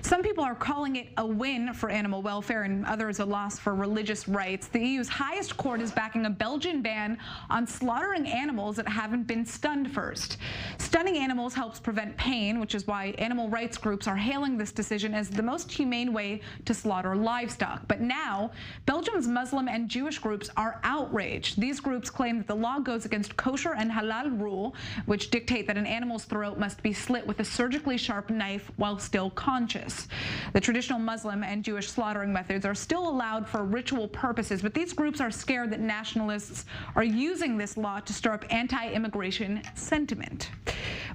Some people are calling it a win for animal welfare and others a loss for religious rights. The EU's highest court is backing a Belgian ban on slaughtering animals that haven't been stunned first. Stunning animals helps prevent pain, which is why animal rights groups are hailing this decision as the most humane way to slaughter livestock. But now, Belgium's Muslim and Jewish groups are outraged. These groups claim that the law goes against kosher and halal rule, which dictate that an animal's throat must be slit with a surgically sharp knife while still conscious. The traditional Muslim and Jewish slaughtering methods are still allowed for ritual purposes, but these groups are scared that nationalists are using this law to stir up anti-immigration sentiment.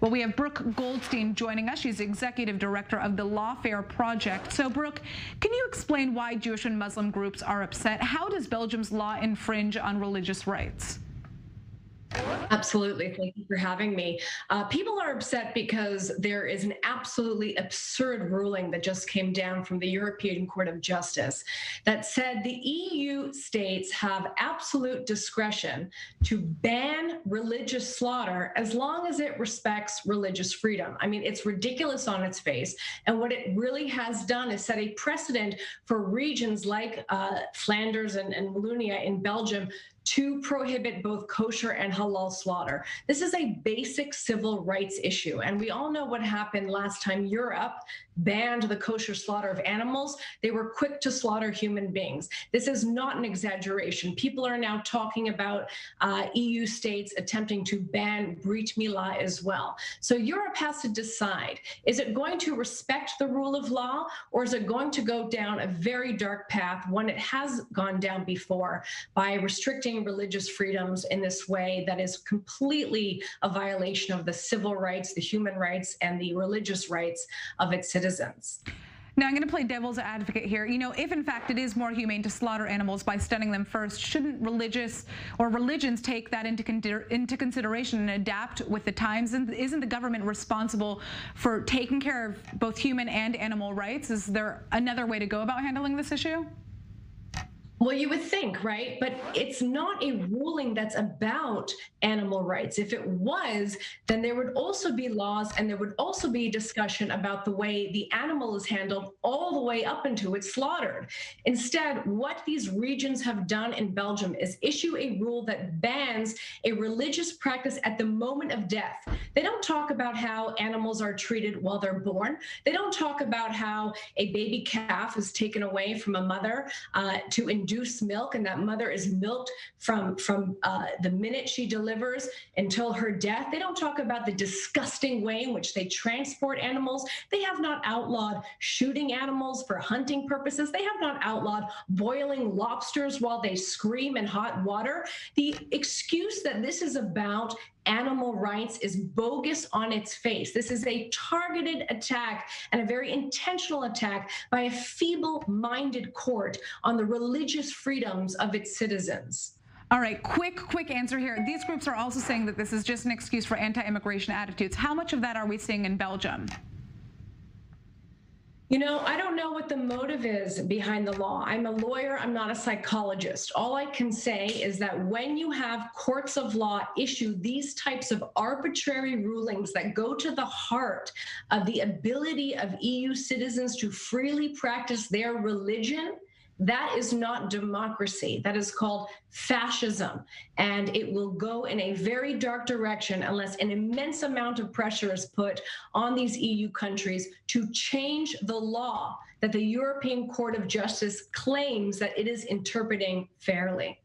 Well, we have Brooke Goldstein joining us. She's executive director of the Lawfare Project. So, Brooke, can you explain why Jewish and Muslim groups are upset? How does Belgium's law infringe on religious rights? Absolutely. Thank you for having me. People are upset because there is an absolutely absurd ruling that just came down from the European Court of Justice that said the EU states have absolute discretion to ban religious slaughter as long as it respects religious freedom. I mean, it's ridiculous on its face. And what it really has done is set a precedent for regions like Flanders and Wallonia in Belgium to prohibit both kosher and halal slaughter. This is a basic civil rights issue. And we all know what happened last time Europe banned the kosher slaughter of animals. They were quick to slaughter human beings. This is not an exaggeration. People are now talking about EU states attempting to ban Brit Milah as well. So Europe has to decide, is it going to respect the rule of law, or is it going to go down a very dark path, one it has gone down before, by restricting religious freedoms in this way that is completely a violation of the civil rights, the human rights, and the religious rights of its citizens. Now, I'm going to play devil's advocate here. You know, if in fact it is more humane to slaughter animals by stunning them first, shouldn't religions take that into consideration and adapt with the times? And isn't the government responsible for taking care of both human and animal rights? Is there another way to go about handling this issue? Well, you would think, right? But it's not a ruling that's about animal rights. If it was, then there would also be laws and there would also be discussion about the way the animal is handled all the way up until it's slaughtered. Instead, what these regions have done in Belgium is issue a rule that bans a religious practice at the moment of death. They don't talk about how animals are treated while they're born. They don't talk about how a baby calf is taken away from a mother to induce milk, and that mother is milked from the minute she delivers until her death. They don't talk about the disgusting way in which they transport animals. They have not outlawed shooting animals for hunting purposes. They have not outlawed boiling lobsters while they scream in hot water. The excuse that this is about animal rights is bogus on its face. This is a targeted attack and a very intentional attack by a feeble-minded court on the religious freedoms of its citizens. All right, quick answer here. These groups are also saying that this is just an excuse for anti-immigration attitudes. How much of that are we seeing in Belgium? You know, I don't know what the motive is behind the law. I'm a lawyer, I'm not a psychologist. All I can say is that when you have courts of law issue these types of arbitrary rulings that go to the heart of the ability of EU citizens to freely practice their religion, that is not democracy. That is called fascism. And it will go in a very dark direction unless an immense amount of pressure is put on these EU countries to change the law that the European Court of Justice claims that it is interpreting fairly.